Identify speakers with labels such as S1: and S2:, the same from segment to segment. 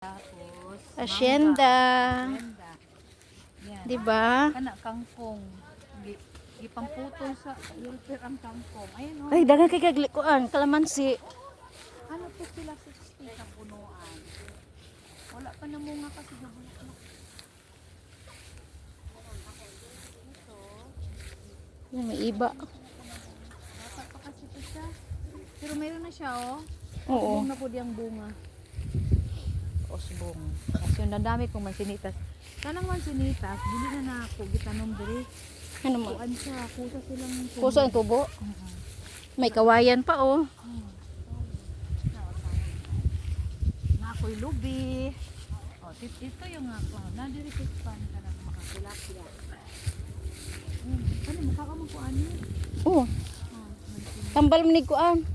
S1: Tapos,
S2: Asyenda.
S1: Asyenda. Yan.
S2: Di ba?
S1: Kana kangkong. Gipamputol sa yulper ang kangkong. Ayan o.
S2: Ay, dagan kay kaglikuan, kalamansi.
S1: Ano to sila 60 sa punuan. Wala pa namunga kasi nabulaklak.
S2: Yan, may iba.
S1: Bata pa kasi ito siya. Pero mayroon na siya oh.
S2: Oo.
S1: Usbong na po diyang bunga. Usbong. Kasi yung nadami kong mansinitas. Kanang mansinitas, bili na na ako. Gitanom diri.
S2: Ano mo?
S1: Kuan siya. Kusa silang tubo.
S2: Puso ang tubo. May kawayan pa oh.
S1: Na ako'y lubi. Oh, ito yung ako. Nadiri pispan ka na makakulakya. Ano, mukha ka magkuan niya.
S2: Oh, tambal mo ni kuan.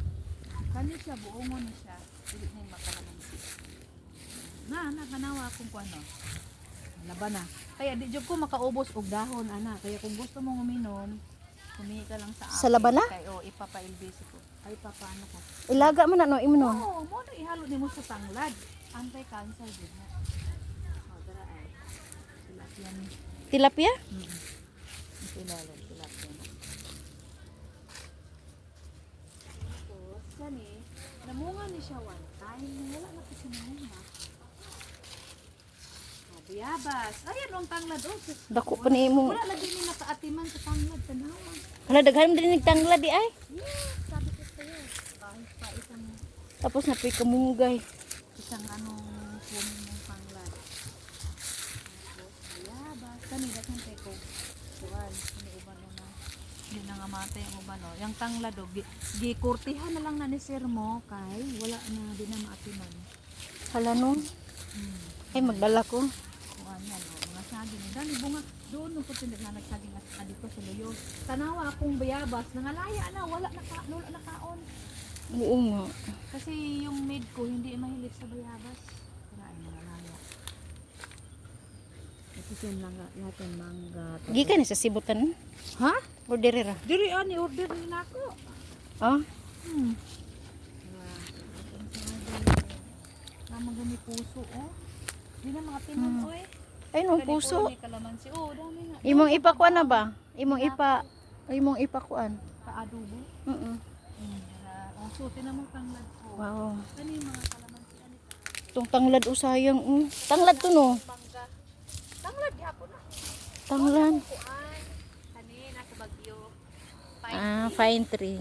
S1: Kani siya, buongon na siya. Pilit na yung makalamansi. Nakanawa akong kuan no. Laban na. Kaya di jud ko makaubos og dahon, ana. Kaya kung gusto mong uminom, humingi ka lang sa akin.
S2: Sa laban na?
S1: Kaya ipapailbisi ko. Ay, papaano ko.
S2: Ilaga mo na no, imo no.
S1: Oo, mo na ihalo nimo sa tanglad. Anti-cancer din na. Oh, dara ay. Tilapia ni.
S2: Tilapia?
S1: Ito ilalim, tilapia na. Tapos, kani, namunga ni siya one time. Wala na kasi namunga. Oh, buyabas. Ayan ang tanglad. Oh,
S2: Dako pa ni imo.
S1: wala lagi ni nakaatiman sa tanglad. Tanawa.
S2: Hala, daghan mo din nagtangla di ay.
S1: Yeah, sabi ko sa'yo. Kahit pa
S2: Tapos napoy kamunggay.
S1: isang anong puno ng tanglad. Tapos, buyabas. Kanina kung teko. Kuhan, iniuban mo na. Hindi na nga matay ang uban. Oh. Yung tanglad, oh, gikurtihan na lang na ni sir mo. Kay, wala na, di na maatiman.
S2: Hala no. Ay, magdala ko.
S1: Kuhan yan, oh, mga saging. Dali, bunga. Doon nung putindag na nagsaging at dito sa luyo. Tanawa akong bayabas. Nangalaya na, wala na kaon.
S2: Oo nga.
S1: Kasi yung maid ko hindi mahilig sa bayabas. Kaya ay nangalaya. Ito sin lang natin mangga.
S2: Gikan ni sa sibutan.
S1: Ha?
S2: Orderera.
S1: Diri ani order ni nako.
S2: Ah,
S1: Tama gani puso oh. Di na mga tinan oy.
S2: ay no puso.
S1: Ni kalamansi. Oh, dami na.
S2: Imong ipakuan na ba? Imong ipakuan.
S1: Paadobo. Ang suti na mong tanglad ko.
S2: Wow.
S1: Kani mga kalamansi ani ka.
S2: Tong tanglad o sayang. Tanglad to no.
S1: Mangga. Tanglad gyapon na.
S2: Tanglad.
S1: Kuan. Kani nasa Bagyo.
S2: Ah, fine tree.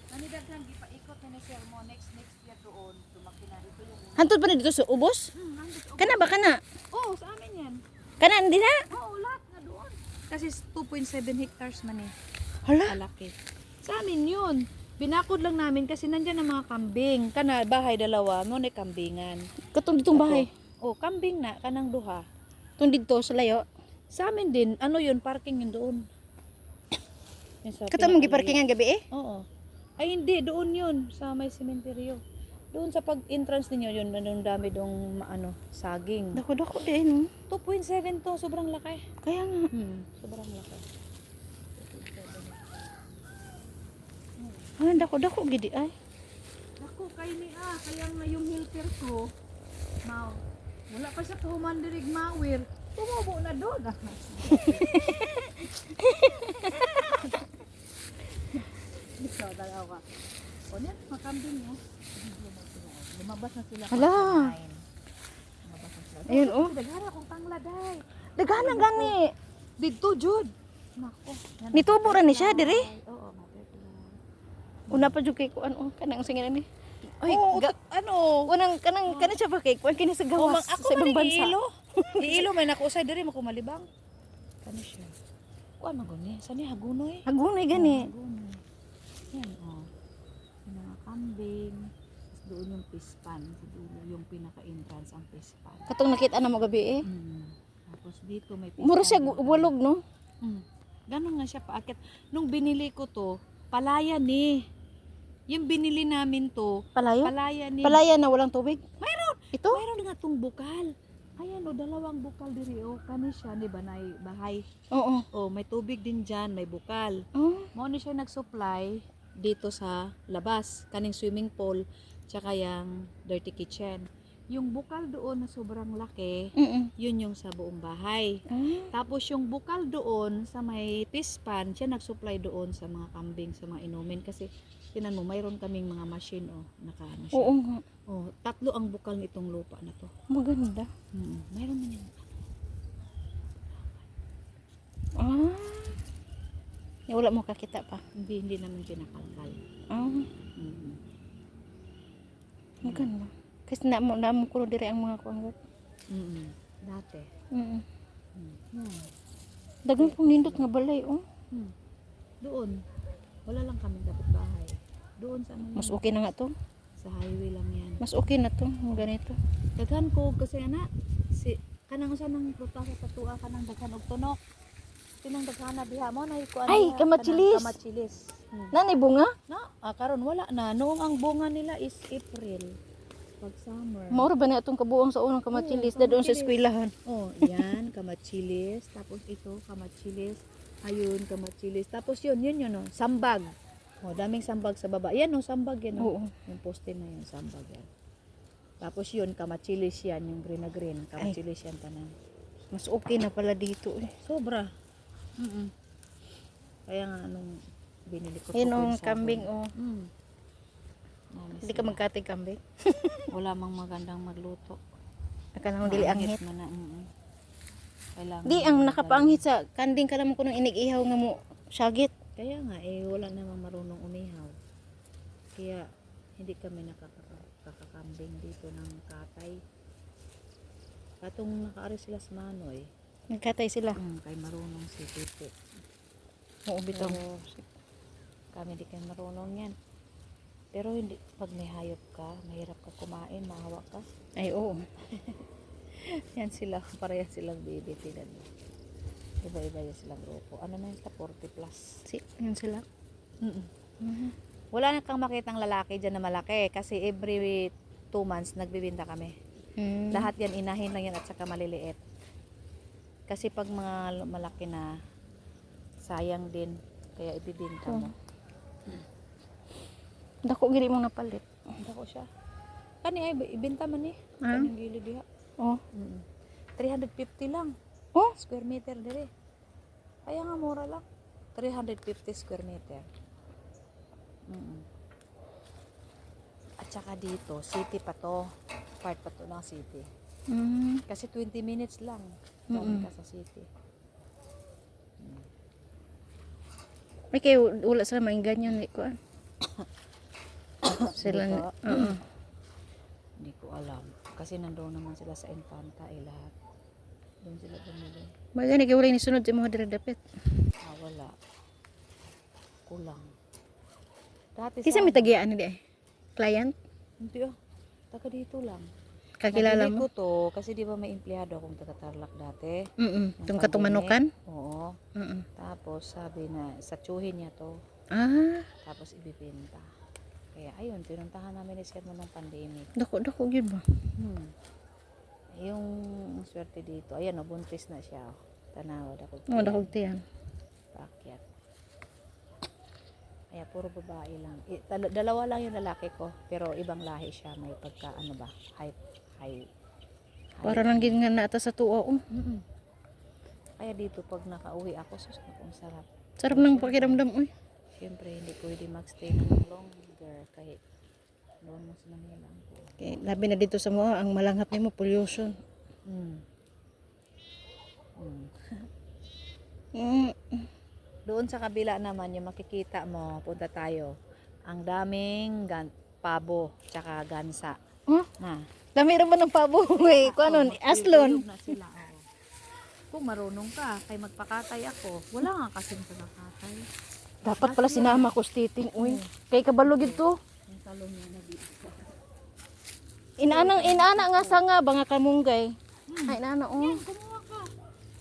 S1: Kani daghan gipaikot ni sir mo next year doon. Lumaki na dito yung
S2: Hantod pa na dito sa ubos?
S1: nandito.
S2: Kana ba kana?
S1: Oh, sa amin yan.
S2: Kana hindi na?
S1: Oo, lahat na doon. Kasi 2.7 hectares man eh.
S2: Hala.
S1: Kalaki. Sa amin yun. Binakod lang namin kasi nandyan ang mga kambing. Kana, bahay dalawa, mo na kambingan.
S2: Katong ditong bahay.
S1: Oh, kambing na, kanang duha.
S2: Tong dito sa layo.
S1: Sa amin din, ano yun, parking yun doon. Yun sa
S2: Katong
S1: pinakalayo.
S2: giparkingan gabi eh.
S1: Oo. Ay hindi, doon yun, sa may sementeryo. Doon sa pag-entrance ninyo yun, nandun dami dong saging.
S2: Dako din.
S1: 2.7 to, sobrang laki.
S2: Kaya nga.
S1: Sobrang laki.
S2: Ah, dako gidi ay.
S1: Ako, kay ni kaya nga yung helper ko, wala pa siya kahumandirig mawir. Tumubo na doon. Ito, dalaw ka. O niyan, makambing mo. Lumabas na sila.
S2: Hala.
S1: Lumabas na sila.
S2: Ayun oh.
S1: Daghana akong tangladay.
S2: Daghan gani.
S1: Dito, Jud. Nako. yan.
S2: Nitubo ra ni siya diri.
S1: Oo, mabibigay.
S2: Una pa jud kay kuan oh, kanang singan ni. Ay,
S1: Oo,
S2: unang kanang siya pa kay kuan kini sa gawas
S1: ako
S2: sa ibang
S1: man
S2: bansa.
S1: Iilo may nakusay diri mo kumalibang. Kani siya. Kuan mo gani? Sani hagunoy?
S2: Hagunay gani.
S1: Hagunoy. Yan oh. Yung mga kambing. Tapos doon yung pispan, sa dulo yung pinaka-entrance ang pispan.
S2: Katong nakita na mo gabi eh.
S1: Tapos dito may pispan.
S2: Mura siya walog no.
S1: Ganon nga siya paakit. Nung binili ko to, palayan ni. Yung binili namin to,
S2: Palayo.
S1: palayan ni.
S2: Palaya na walang tubig.
S1: Mayroon!
S2: Ito?
S1: Mayroon nga tong bukal. Ayan o, dalawang bukal diri o. Kani siya, di ba, na bahay.
S2: Oo.
S1: O, may tubig din dyan, may bukal.
S2: Oh.
S1: Mo ni siya nag-supply dito sa labas. Kaning swimming pool, tsaka yung dirty kitchen. Yung bukal doon na sobrang laki,
S2: Mm.
S1: yun yung sa buong bahay.
S2: Ah.
S1: Tapos yung bukal doon sa may pispan, siya nag-supply doon sa mga kambing, sa mga inumin. Kasi, tinan mo, mayroon kaming mga machine, oh, nakaano siya.
S2: Oo nga.
S1: Oh, 3 ang bukal nitong lupa na to.
S2: Maganda.
S1: Mayroon na yan.
S2: Ah. Wala mo kakita pa.
S1: Hindi namin pinakalkal.
S2: Ah.
S1: Mm.
S2: Maganda. Kasi namo ko dire ang mga kuanggot.
S1: Dati.
S2: Mm.
S1: Hmm.
S2: Dagang pong nindot nga balay, oh.
S1: Doon. Wala lang kaming kapitbahay. Doon sa ano
S2: Mas
S1: yan,
S2: okay na nga to.
S1: sa highway lang yan.
S2: Mas okay na to, ang ganito.
S1: Daghan ko kasi ana si kanang usa nang prutas sa tuwa kanang daghan og tunok. Tinang daghan na diha mo na ikuan.
S2: Ay, kamatsilis.
S1: Kamatsilis.
S2: Nanay bunga?
S1: Na, karon wala na. Noong ang bunga nila is April. Pag summer.
S2: Mauro ba na itong kabuang sa unang kamatsilis
S1: Oo,
S2: da doon sa
S1: kamatsilis.
S2: eskwelahan?
S1: Oh, yan, kamatsilis. Tapos ito, kamatsilis. Ayun, kamatsilis. Tapos yun, oh, sambag. Oh, daming sambag sa baba. Yan, oh, sambag yan. Oh.
S2: Oo.
S1: Yung poste na yun, sambag yan. Tapos yun, kamatsilis yan, yung green na green. Kamatsilis yan tanan.
S2: Mas okay na pala dito eh.
S1: Sobra. Kaya nga, anong binili ko.
S2: Yun ang
S1: 2.7.
S2: kambing, oh.
S1: Namis
S2: Hindi ka
S1: na.
S2: magkating kambing.
S1: Wala mang magandang magluto.
S2: Akanang dili anghit.
S1: Man na, Kailangan
S2: Di ang
S1: magaling.
S2: nakapaanghit sa kanding ka naman ko nung inig-ihaw nga mo syagit.
S1: Kaya nga, wala namang marunong umihaw. Kaya, hindi kami nakakakambing dito ng katay. Katong nakaari sila sa Manoy,
S2: Nagkatay sila.
S1: kay marunong si Tito.
S2: Oo, bitaw.
S1: Pero, kami di kayo marunong yan. Pero hindi, pag may hayop ka, mahirap ka kumain, mahawa ka.
S2: Ay, oo.
S1: Yan sila, pareha silang baby. Tinan mo. Iba-iba yan silang grupo. Ano na yun, 40 plus.
S2: Yun sila.
S1: Wala na kang makitang lalaki dyan na malaki kasi every 2 months nagbibinta kami. Lahat yan inahin lang yan at saka maliliit. Kasi pag mga malaki na sayang din kaya ibibinta mo.
S2: Dako giri mo napalit.
S1: Dako siya. Kani ay ibenta man ni.
S2: Ah?
S1: Kanang gilid diha.
S2: Oh.
S1: 350 lang
S2: Oh,
S1: square meter dire. Kaya nga mura lang. 350 square meter. At saka dito, city pa to. Part pa to ng city. Kasi 20 minutes lang. Galing ka sa city.
S2: may kayo wala sila maing ganyan ko. Sila
S1: Dito?
S2: oo.
S1: Hindi ko alam. Kasi nandoon naman sila sa Infanta lahat. Doon sila bumili.
S2: May gani kay wala ni sunod sa mga dire dapit.
S1: Wala. Kulang. Dati
S2: Kisa may tagian ni di ay. Client
S1: Hindi taga dito lang.
S2: kakilala
S1: Nabili
S2: mo?
S1: ko to kasi di ba may empleyado akong taga Tarlac dati.
S2: Tung katumanukan?
S1: Oo. Tapos sabi na sa tsuhin niya to.
S2: Ah,
S1: Tapos ibibenta. Kaya ayun, pinuntahan namin ni Sir mo ng pandemic.
S2: dako gyud ba?
S1: Yung swerte dito, ayan o, buntis na siya. Tanawa,
S2: Oh, dako tiyan.
S1: Paakyat. Kaya puro babae lang. Dalawa lang yung lalaki ko, pero ibang lahi siya. May pagka, ano ba, high.
S2: Para lang gid nga naata sa tuwa. Oh.
S1: Kaya dito, pag nakauwi ako, sus, kung sarap.
S2: Sarap nang pakiramdam oy.
S1: Siyempre, hindi pwede magstay ng longer kahit doon mo sa Manila.
S2: Kay labi na dito sa mga ang malanghap nimo pollution.
S1: Doon sa kabila naman, yung makikita mo, punta tayo. Ang daming pabo, tsaka gansa.
S2: Oh,
S1: Na.
S2: dami ra man ng pabo. Wey, kuanon aslon.
S1: Na sila, Kung marunong ka, kay magpakatay ako. Wala nga kasing pagkakatay.
S2: Dapat pala sinama ko stiting uy. Kay kabalo gid to.
S1: Yung talong niya na dito.
S2: Inaana nga sa nga ba nga kamunggay. Ay inaana oh.
S1: Kumuha ka.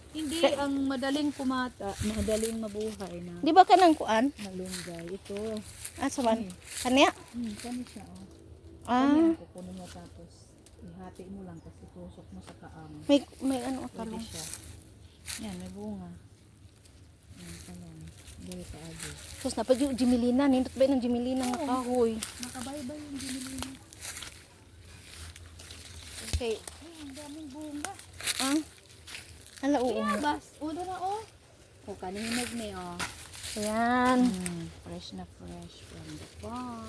S1: Hindi ang madaling kumata, madaling mabuhay na
S2: Di ba kanang kuan?
S1: malunggay. Ito.
S2: Sa man. Kaniya?
S1: Kani siya,
S2: Ah,
S1: kukunin mo tapos ihati mo lang kasi tusok mo sa kaang.
S2: may ano
S1: Pwede
S2: talong.
S1: siya. Yan, may bunga. Yan, talong. Dili sa agi.
S2: Tapos napag yung jimilina, nindot ba ng jimilina nga kahoy.
S1: Makabaybay yung binili niya.
S2: Kay,
S1: Ay, ang daming bunga.
S2: ah, ala, oo.
S1: Bas, ulo na oh. O, kanihinog ni oh.
S2: Ayan.
S1: Fresh na fresh from the farm.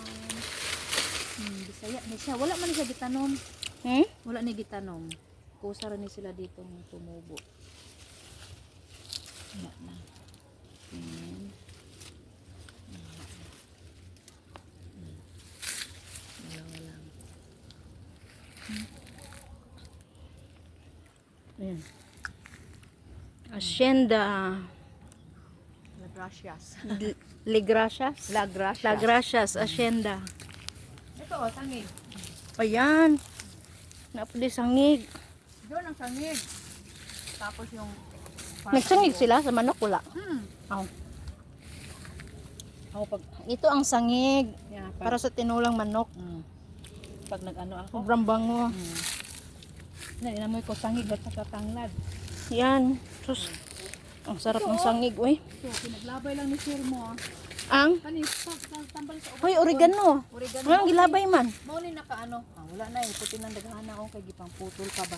S1: Bisaya ni siya. Wala man ni siya gitanom.
S2: Hmm?
S1: Wala ni gitanom. Kusa rin ni sila dito ng tumubo. Wala na. Ayan. Dalawa lang.
S2: Ayan. Hacienda
S1: La Gracias.
S2: Ligracias.
S1: La Gracias.
S2: La Gracias, Hacienda.
S1: Ito oh, sangig.
S2: Ayan. Napuli sangig.
S1: Doon ang sangig. Tapos yung
S2: Nagsangig sila sa manok, wala.
S1: Oh, pag
S2: Ito ang sangig
S1: yeah,
S2: para sa tinulang manok.
S1: pag nag-ano ako.
S2: Sobrang bango.
S1: Inamoy ko sangig at saka tanglad.
S2: Yan. Sus. Ang sarap ng sangig, uy.
S1: So, pinaglabay lang ni Sir mo.
S2: Ang
S1: Kanis, tambal sa ubos.
S2: hoy, oregano.
S1: Oregano.
S2: Walang gilabay man.
S1: Mauni nakaano. Wala na eh. Puti nang daghana ako kay gipang putol pa ba.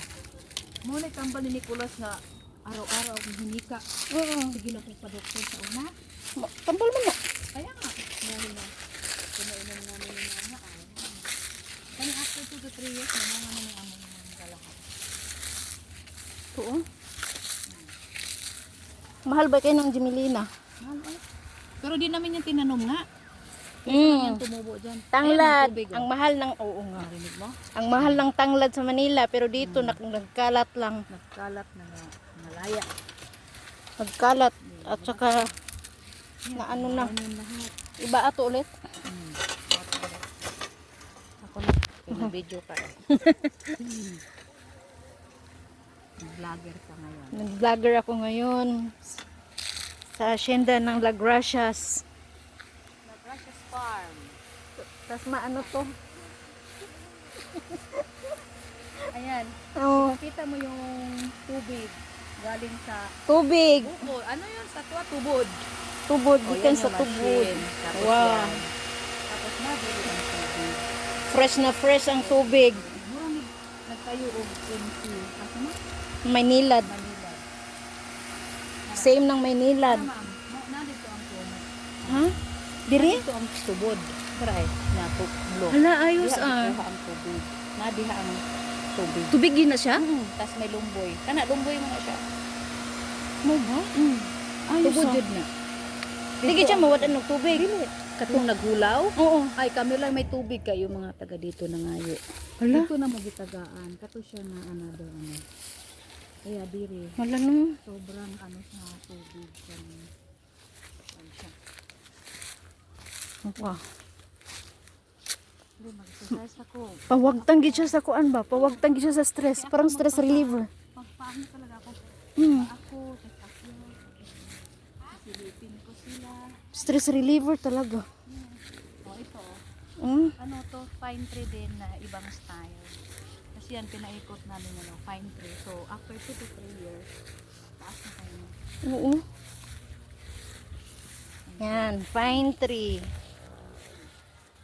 S1: Mauni tambal ni Nicolas na araw-araw ang hinika. Sige lang kay pa-doktor sa una.
S2: Tambal mo na.
S1: Kaya nga. Dahil na. Pinainom namin ng mga kani after 2 to 3 years, mamanga na ng among mga kalahat.
S2: Ito, oh. Mahal ba kayo ng Jimilina?
S1: Mahal eh. Pero di namin yung tinanom nga.
S2: Mm.
S1: Yan tumubo dyan.
S2: Tanglad.
S1: Ayan, tubig, oh.
S2: Ang mahal ng, oo nga.
S1: Narinig mo?
S2: Ang mahal ng tanglad sa Manila, pero dito nagkalat lang.
S1: Nagkalat na malaya.
S2: Nagkalat. At saka, na ano na.
S1: Ayun lahat.
S2: Iba ato ulit.
S1: Ako na. Pina-video ka eh. Vlogger ka ngayon.
S2: Nag-vlogger ako ngayon. Sa hacienda ng La Gracias.
S1: La Gracias Farm.
S2: Tapos maano to?
S1: Ayan.
S2: Oh,
S1: Makita mo yung tubig galing sa
S2: tubig.
S1: buko. Ano yun? Sa tuwa tubod.
S2: Tubod.
S1: O,
S2: Gikan
S1: yan
S2: sa
S1: yung
S2: tubod.
S1: machine. Tapos
S2: Wow.
S1: yan. Tapos nabili ang tubig.
S2: Fresh na fresh ang tubig.
S1: Murang nagtayo og MC. Kasi mo?
S2: Maynilad.
S1: Manila.
S2: Same ng Maynilad.
S1: Ma'am, nandito ang tubod.
S2: Ha? Diri?
S1: Nandito ang tubod. Try. Nato. Lo.
S2: Hala, ayos
S1: Diha
S2: ah.
S1: ang tubig. Nadiha ang tubig.
S2: Tubig na siya?
S1: Tapos may lumboy. Kana lumboy mo na siya.
S2: Mo ba? Ayos
S1: Tubod
S2: ah.
S1: jud na.
S2: Sige siya mawad ng tubig.
S1: Katong naghulaw.
S2: Oo.
S1: Ay kami lang may tubig kayo mga taga dito nangayo.
S2: Hala.
S1: Dito na mo gitagaan. Kato siya na another ano. Kaya diri
S2: Wala nung.
S1: sobrang ano sa tubig sa ano siya.
S2: Wow.
S1: Dili mag-exercise ako.
S2: Pawagtang gid siya sa kuan ba? Pawagtang gid siya sa stress. Parang stress reliever.
S1: Paano talaga ako?
S2: Hmm.
S1: Ako, ako. Silipin ko sila.
S2: Stress reliever talaga.
S1: Oh, ito.
S2: Mm.
S1: Ano to, pine tree din na ibang style. Kasi yan, pinaikot namin ano, pine tree. So, after 2 to 3 years, taas na kayo.
S2: Oo. Yan, pine tree.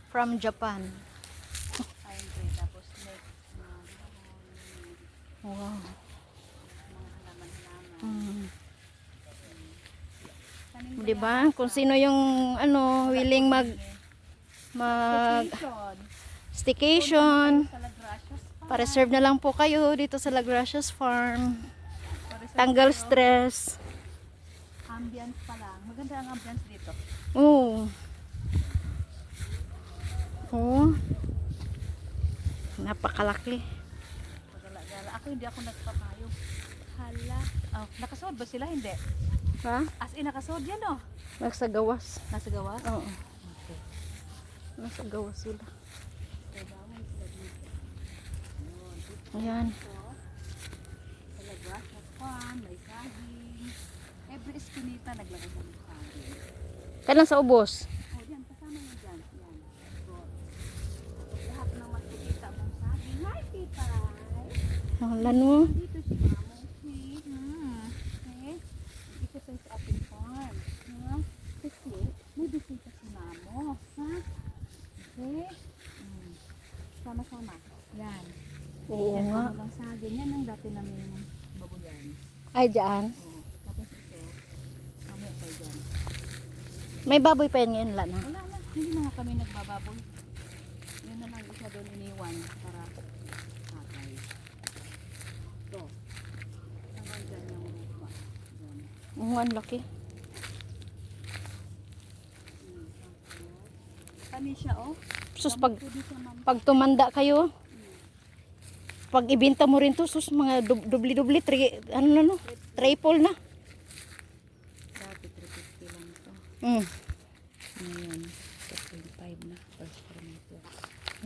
S2: From Japan.
S1: Pine tree, tapos next na
S2: Wow.
S1: mga halaman-halaman.
S2: Mm.
S1: Kanin
S2: Di ba? Kung sino yung ano, willing mag
S1: Vacation.
S2: staycation.
S1: Sa La Gracias pa.
S2: Pa-reserve na lang po kayo dito sa La Gracias Farm.
S1: Pa-reserve
S2: Tanggal
S1: kayo.
S2: stress.
S1: Ambience pa lang. Maganda ang ambience dito.
S2: Oo. Oo. Napakalaki.
S1: Pagala-gala. Ako hindi ako nagpapayo. Hala. Oh, nakasuot ba sila? Hindi.
S2: Ha?
S1: As in, nakasuot yan oh.
S2: Nasa gawas.
S1: Nasa gawas?
S2: Oo.
S1: Okay.
S2: Nasa gawas sila.
S1: So, bawal sila dito.
S2: Ayan.
S1: Sa La Gracias Farm, may saging. Every eskinita naglagay ng saging.
S2: Kailan sa ubos?
S1: Oh, yan. Kasama mo dyan. Yan. So, lahat ng makikita mong saging. Hi, tita!
S2: Wala no.
S1: Dito si Mamo. See? Okay? Dito tayo sa ating farm. Ha? Kasi, may bisita si Mamo. Ha? Okay? Sama-sama. Yan.
S2: Oo
S1: Yan,
S2: nga.
S1: puno lang saging. Yan ang dati namin babuyan.
S2: Ay, dyan.
S1: Oo. Tapos ito, mamaya pa dyan.
S2: May baboy pa yan ngayon, wala na.
S1: Wala na, hindi na nga kami nagbababoy. Yun na lang isa doon iniwan para patay. Ito. Hanggang dyan yung lupa. Dyan.
S2: Ang laki.
S1: Kami siya, oh.
S2: Sus, pag,
S1: Pwede siya, ma'am.
S2: pag tumanda kayo, pag ibenta mo rin to, sus, mga dubli-dubli, triple na.
S1: Dati 350 lang ito.
S2: Mm.
S1: Ngayon, 2.5 na. First perimeter.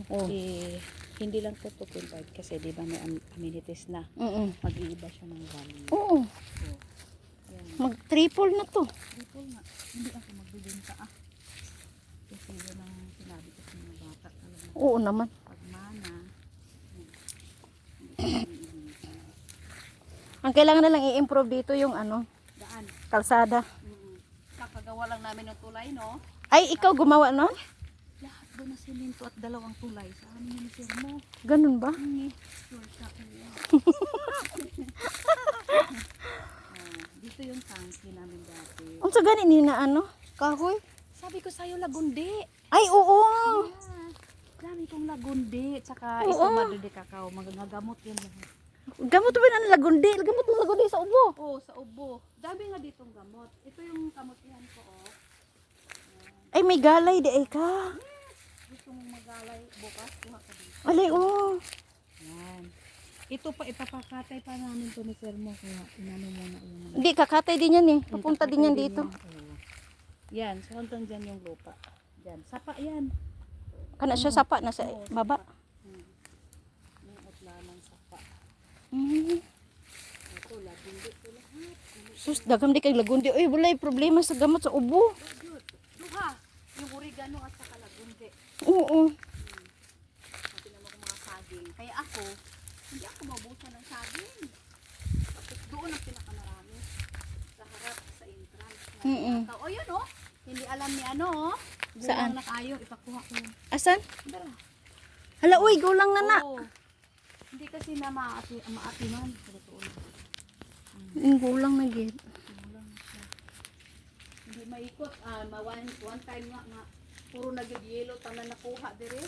S2: Oh.
S1: Eh, hindi lang po 2.5 kasi di ba may amenities na. Mag-iiba siya ng value.
S2: Oo,
S1: So, ayan.
S2: mag-triple na to.
S1: Triple nga. Hindi ako magbibenta kasi yun ang sinabi ko sa mga bata talaga.
S2: Oo naman.
S1: Pag mana,
S2: Ang kailangan na lang i-improve dito yung
S1: daan.
S2: kalsada.
S1: Kakagawa lang namin ng tulay, no?
S2: Ay, ikaw gumawa nun?
S1: Lahat doon na siminto at dalawang tulay. Sa amin yung sir mo.
S2: Ganun ba?
S1: Sure ka kuya. Dito yung tangki namin dati.
S2: Unsa gani ni na kahoy?
S1: Sabi ko sa'yo, lagundi.
S2: Ay, oo.
S1: Yeah. Dami kong lagundi. Tsaka
S2: Oo.
S1: ito madudi kakao. Magagamot yan lahat.
S2: Gamot ba ng lagundi? Gamot ng lagundi sa ubo.
S1: Oo, sa ubo. Dami nga ditong gamot. Ito yung kamutihan ko, oh.
S2: Ay, may galay di ay ka.
S1: Gusto mong magalay bukas, kuha ka dito.
S2: Alay, oo.
S1: Yan. Ito pa, ipapakatay pa namin to ni Sir mo. Kaya inano mo na yung
S2: Hindi, kakatay din yan eh. Papunta din yan dito.
S1: Yan, so hanggang dyan yung lupa. Yan, sapa yan.
S2: Kana siya sapa na sa
S1: Oo,
S2: baba.
S1: sapa. Yung utla ng sapa.
S2: Mm.
S1: Ito, lagundi ko lahat.
S2: Sus, dagam di kay lagundi. Uy, walay problema sa gamot sa ubo.
S1: Good. Duha, yung oregano at saka lagundi.
S2: Oo.
S1: Pati naman ko mga saging. Kaya ako, hindi ako mabusa ng saging. Tapos doon ang pinakamarami. Sa harap, sa entrance. O yun oh. Hindi alam ni ano oh.
S2: Saan?
S1: Gulang na kayo, ipakuha ko yun.
S2: Asan?
S1: Tara.
S2: Hala, uy, gulang na na.
S1: Oo. Hindi kasi na maatiman. Totoo na.
S2: Yung gulang na gid.
S1: Gulang siya. Hindi maikot. One time nga, puro nag-yellow, tanan nakuha dire.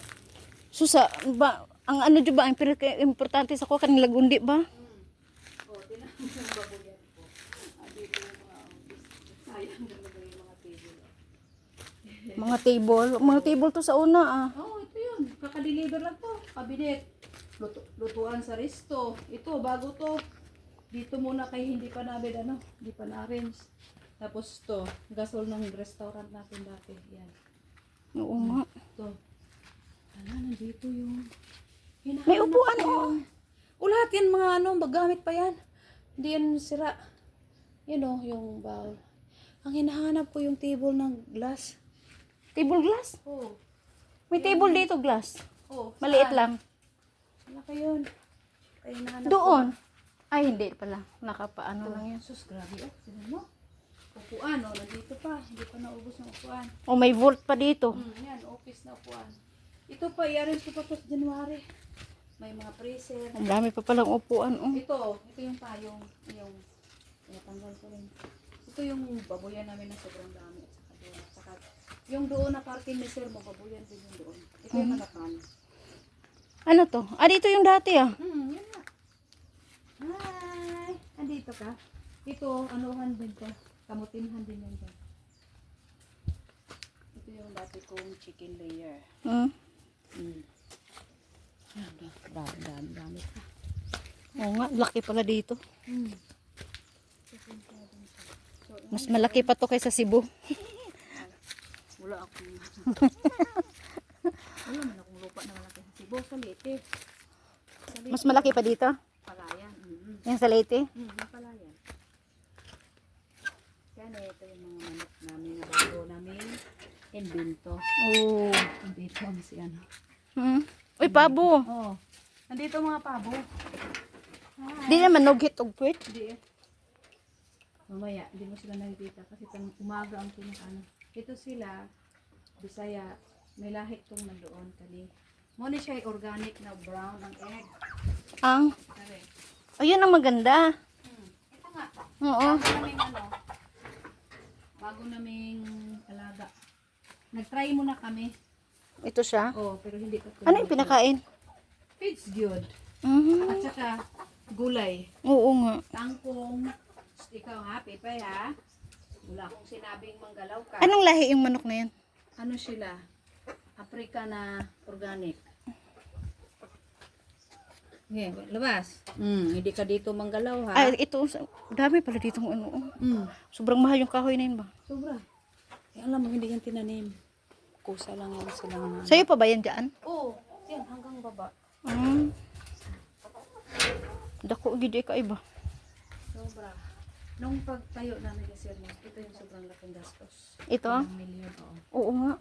S2: Susa, ba, ang di ba, ang importante sa ko, kaning lagundi ba?
S1: O, tinanong yung babuyan ko. Dito yung mga, sayang talaga yung mga table.
S2: Mga table to sa una
S1: Oh, ito yun. Kakadeliver lang to. Kabinet. Lutuan sa resto. Ito, bago to. Dito muna kay hindi pa namin hindi pa na-arrange. Tapos to, gasol ng restaurant natin dati. Yan.
S2: Oo nga.
S1: Ito. Nandito yung...
S2: May upuan
S1: O lahat yan mga magamit pa yan. Hindi yan sira. Yan yung bowl. Ang hinahanap ko yung table ng glass.
S2: Table glass?
S1: Oh.
S2: May table dito glass.
S1: Oh,
S2: Maliit
S1: saan?
S2: lang.
S1: Wala ka yun. Kaya hinahanap
S2: Doon. Ay, hindi pala. Nakapaano lang yan.
S1: Sus, grabe Sino mo? Upuan, nandito pa. Hindi pa naubos ng upuan.
S2: O, may vault pa dito.
S1: Yan, office na upuan. Ito pa, i-arrange ko pa to sa January. May mga freezer.
S2: Ang dami pa palang upuan.
S1: Ito yung payong. Tanggal ko rin. Ito yung baboyan namin na sobrang dami. At saka yung doon na parking ni Sir mo, baboyan din yung doon. Ito yung hanapan.
S2: Ano to? Dito yung dati
S1: Yan nga. Hi! Andito ka? Ito, anuhan din to. Kamutinhan din yun to. Ito yung dati kong chicken layer. Dami pa.
S2: Oo nga, laki pala dito.
S1: So,
S2: Mas malaki pa to kaysa Cebu.
S1: wala akong wala man akong lupa na malaki sa Cebu. Sa Leyte.
S2: Mas malaki pa dito?
S1: Palayan.
S2: Yan sa Leyte?
S1: Palayan. Yan ito yung mga manok namin na bago namin. Invento.
S2: Oo.
S1: Nandito ang si ano.
S2: Uy, pabo.
S1: Oh. Nandito mga pabo.
S2: Di naman nugit og puwit.
S1: Hindi mamaya, hindi mo sila nakikita kasi umaga ang pinakano. Ito sila, Bisaya, may lahit tong nandoon kali. Muna siya ay organic na brown ang egg.
S2: Ang,
S1: Tari.
S2: ayun ang maganda.
S1: Ito nga.
S2: Oo.
S1: Bago naming alaga. Nag-try muna kami.
S2: Ito siya.
S1: Oh, pero hindi pa.
S2: Ano yung pinakain?
S1: Feeds good.
S2: Mhm.
S1: At saka gulay.
S2: Oo nga.
S1: Tangkong. Ikaw ha, Pepe ha. Wala akong sinabing manggalaw ka.
S2: Anong lahi yung manok na yan?
S1: Ano sila? Africa na organic. Okay, labas. Hindi ka dito manggalaw ha.
S2: Ay, ito. Dami pala dito ano. Sobrang mahal yung kahoy na yun ba?
S1: Sobra. Alam mo, hindi yan tinanim. Kusa lang yan sila nga.
S2: Sa'yo pa ba yan dyan?
S1: Oo, yan hanggang baba.
S2: Dako, gidi ka iba.
S1: Sobra. Nung pagtayo namin kasi ito yung sobrang laking gastos.
S2: Ito?
S1: 1 million, oo.
S2: Oo nga.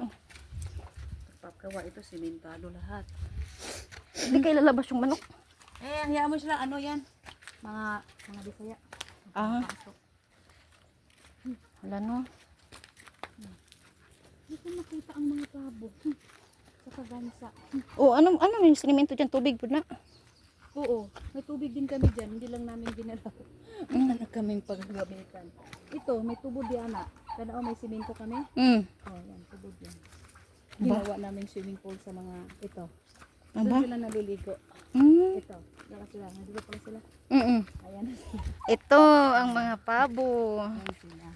S1: Pagpapagawa ito, simentado lahat.
S2: Hindi kayo lalabas yung manok.
S1: Hayaan mo sila, ano yan? Mga Bisaya.
S2: Ah. Wala no.
S1: Hindi ko nakita ang mga pabo. Saka gansa.
S2: Oo, ano yung sinimento dyan? Tubig po na.
S1: Oo, may tubig din kami dyan. Hindi lang namin dinala. Ano kaming paggamitan. Ito, may tubod yan na. Tanaw, may simento kami. Oh, yan, tubod yan. Ginawa namin swimming pool sa mga ito.
S2: Aba?
S1: Doon sila naliligo.
S2: Mm.
S1: Ito, dala sila. Nandito pala sila.
S2: Mm-mm.
S1: Ayan.
S2: Ito ang mga pabo.
S1: Ayan sila.